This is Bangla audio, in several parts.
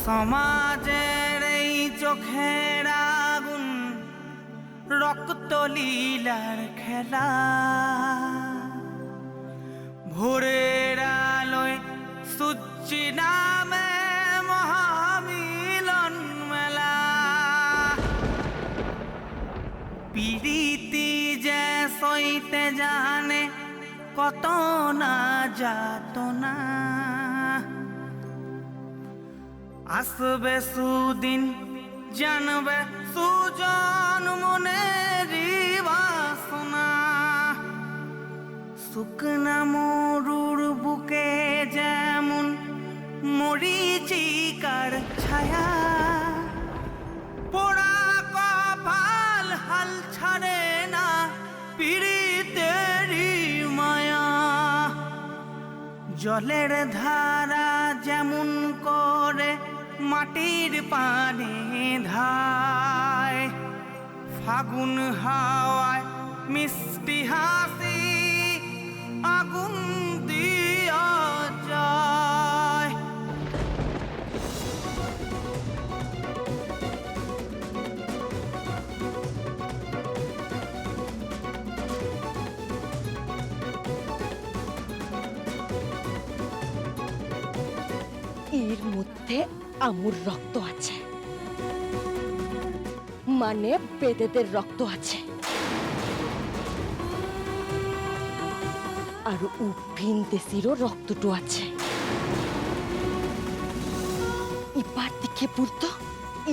সমাজের এই চোখের আগুন রক্ত লীলার খেলা, ভোরের আলোয় সূর্যি নামে মহামিলন মেলা। পিরিতি যে সইতে জানে কত না যাতনা, আসবে সুদিন জানবে সুজন মনেরই বাসনা। শুকনা মরুর বুকে যেমন মরিচিকার ছায়া, পোড়া কপাল হাল ছাড়ে না পীড়িতেরই মায়া। জলের ধারা যেমন করে মাটির পানে ধায়, ফাগুন হাওয়ায় মিষ্টি হাসি আগুন দিয়া যায়। এর মধ্যে আমুর রক্ত আছে, মানে বেদেদের রক্ত আছে, আর উভিন দেশিরও রক্তটো আছে। এবার দিকে বলতো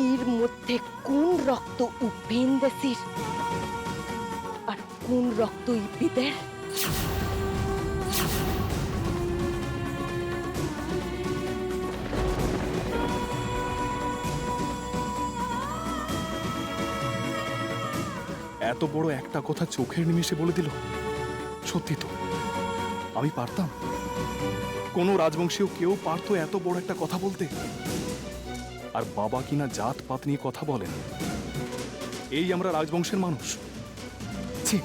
এর মধ্যে কোন রক্ত উভিন দেশির আর কোন রক্ত ইপিদের? এত বড় একটা কথা চোখের নিমেষে বলে দিল। সত্যি তো, আমি পারতাম? কোন রাজবংশীয় কেউ পারতো এত বড় একটা কথা বলতে? আর বাবা কিনা জাত পাত নিয়ে কথা বলেন। এই আমরা রাজবংশের মানুষ। ছি,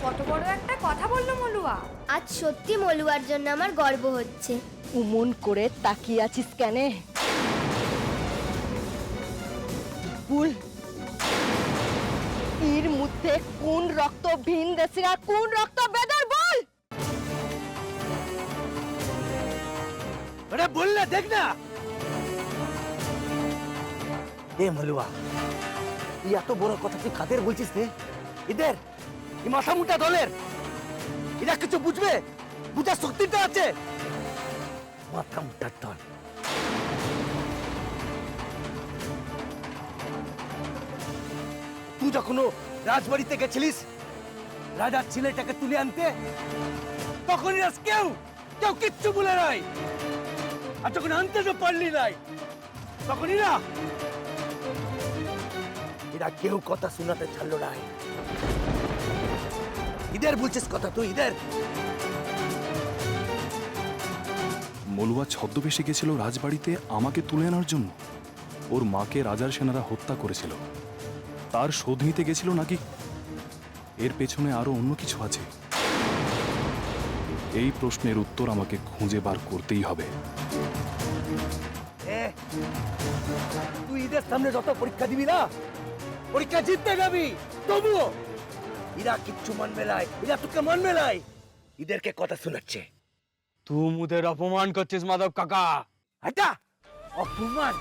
কত বড় একটা কথা বললো মলুয়া। আজ সত্যি মলুয়ার জন্য আমার গর্ব হচ্ছে। উমন করে তাকিয়ে আছিস কেনে? বল, এর মধ্যে কোন রক্ত ভিন দেশি আর কোন রক্ত বেদের? বল। আরে বল না, দেখ না। এ মলুয়া, এই এত বড় কথা তুই কাদের বলছিস রে? এদের এই মাথা মুটা দলের এরা কিছু বুঝবে? বুঝার শক্তিটা আছে? মাথা মুটার দল। তুই যখন রাজবাড়িতে গেছিলিস রাজার ছেলেটাকে তুলে আনতে, তখন এরা কেউ কেউ কিচ্ছু বলে নাই। আর যখন আনতে তো পারলি নাই, তখন এরা কেউ কথা শোনাতে ছাড়লো নাই। ইদের বলছিস কথা তুই? ইদের মলুয়া ছদ্মবেশে গেছিল রাজবাড়িতে আমাকে তুলে আনার জন্য। ওর মাকে রাজার সেনারা হত্যা করেছিল, তার শোধ নিতে গেছিল নাকি এর পেছনে আরো অন্য কিছু আছে? এই প্রশ্নের উত্তর আমাকে খুঁজে বার করতেই হবে। তুই ঈদের সামনে যত পরীক্ষা দিবি না, পরীক্ষা জিততে যাবি, তবুও এরা কিচ্ছু মানবে নাই। এরা তোকে মানবে নাই। ঈদেরকে কথা শোনাচ্ছে। তুই মুদের অপমান করছিস মাধব কাকা। এটা অপমান?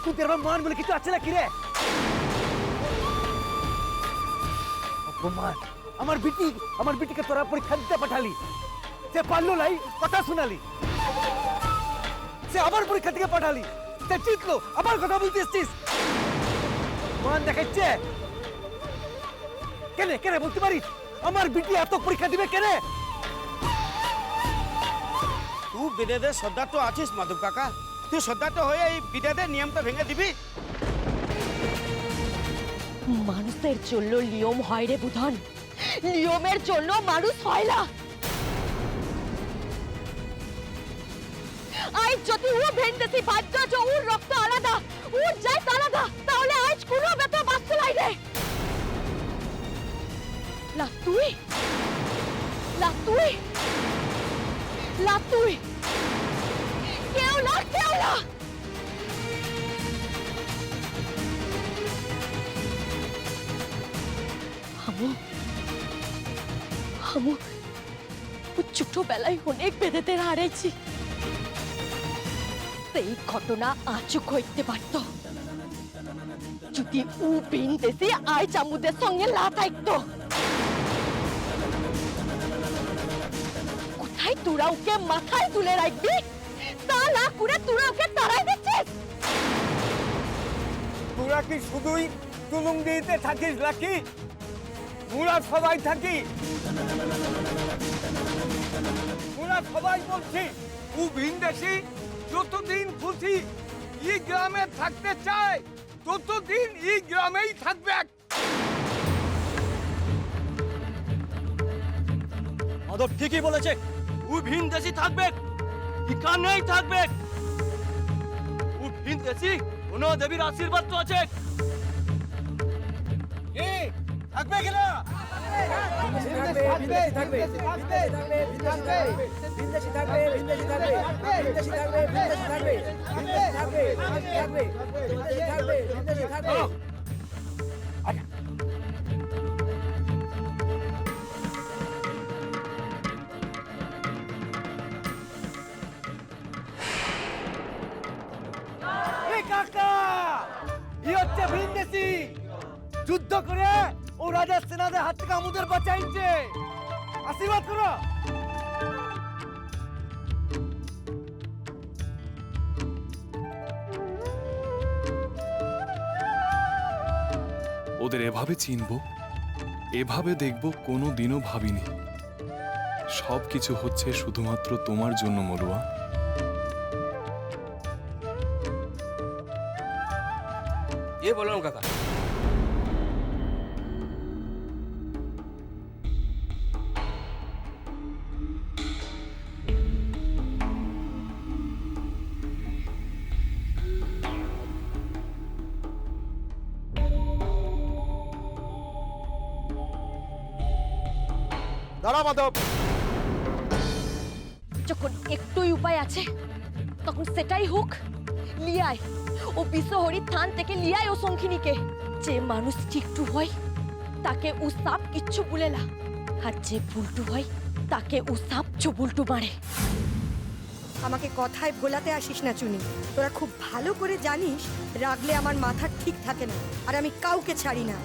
তোদের মান বলে কিছু আছে না কি রে? অপমান? আমার বিটিকে তোরা পরীক্ষা দিতে পাঠালি, সে পারলো নাই, কথা শোনালি। সে আবার পরীক্ষা থেকে পাঠালি, সে জিতলো, আবার কথা বলতে এসছিস। মান দেখাচ্ছে কেন? কেন বলতে পারিস? আমার বিটি এত পরীক্ষা দিবে কেন? তুই বিদেদের সর্দার তো আছিস মাধব কাকা, তুই সর্দার তো হয়ে এই বিদেদের নিয়মটা ভেঙে দিবি? মানুষের জন্য নিয়ম হয় রে বুধন, নিয়মের জন্য মানুষ হয় না। আজ যদি ও ভেন্দেছি ভাগ্য যে ওর রক্ত আলাদা, ওর জাত আলাদা, তাহলে আজ কোনো বেটা বাঁচতে নাই রে। লাতুই লাতুই লাতুই কেউ না, কেউ না। হামু ছোটবেলায় অনেক বেদেদের হারাইছি, সেই ঘটনা আজও ঘটতে পারত যদি ও বিন দেশে আই চামুদের সঙ্গে লা থাকতো। কোথায় তোরা ওকে মাথায় তুলে রাখবি, তা না করে তোরা ওকে তাড়াই দিচ্ছিস। তোরা কি শুধুই তুলুং দিতে থাকিস লাকি? তোরা সবাই থাকি, তোরা সবাই বলছি ও ভিনদেশি যতদিন খুশি এই গ্রামে থাকতে চায় ততদিন এই গ্রামেই থাকবে। মাধব ঠিকই বলেছে, ও ভিনদেশি থাকবে, এখানেই থাকবে। ও ভিনদেশি, কোনো দেবীর আশীর্বাদ তো আছে। থাকবে কিনা? কাকা, ই হচ্ছে ভিনদেশি, যুদ্ধ করে ও রাজার সেনাদের হাত থেকে আমাদের বাঁচাইছে। আশীর্বাদ করো। ওদের এভাবে চিনব, এভাবে দেখব, কোনো দিনও ভাবিনি। সব কিছু হচ্ছে শুধুমাত্র তোমার জন্য মলুয়া। ये बोल रहा हूँ काका। দাঁড়া মাধব, যখন একটুই উপায় আছে তখন সেটাই হোক। লিয়ায় ও বিশ্বহরি থান থেকে লিয়ায় ও শঙ্খিনীকে। যে মানুষ ঠিকটু হয় তাকে ও সাপ কিচ্ছু বলে না, আর যে ভুলটু হয় তাকে ও সাপ চুবুলটু মারে। আমাকে কথায় ভোলাতে আসিস না চুনি, তোরা খুব ভালো করে জানিস রাগলে আমার মাথা ঠিক থাকে না, আর আমি কাউকে ছাড়ি না।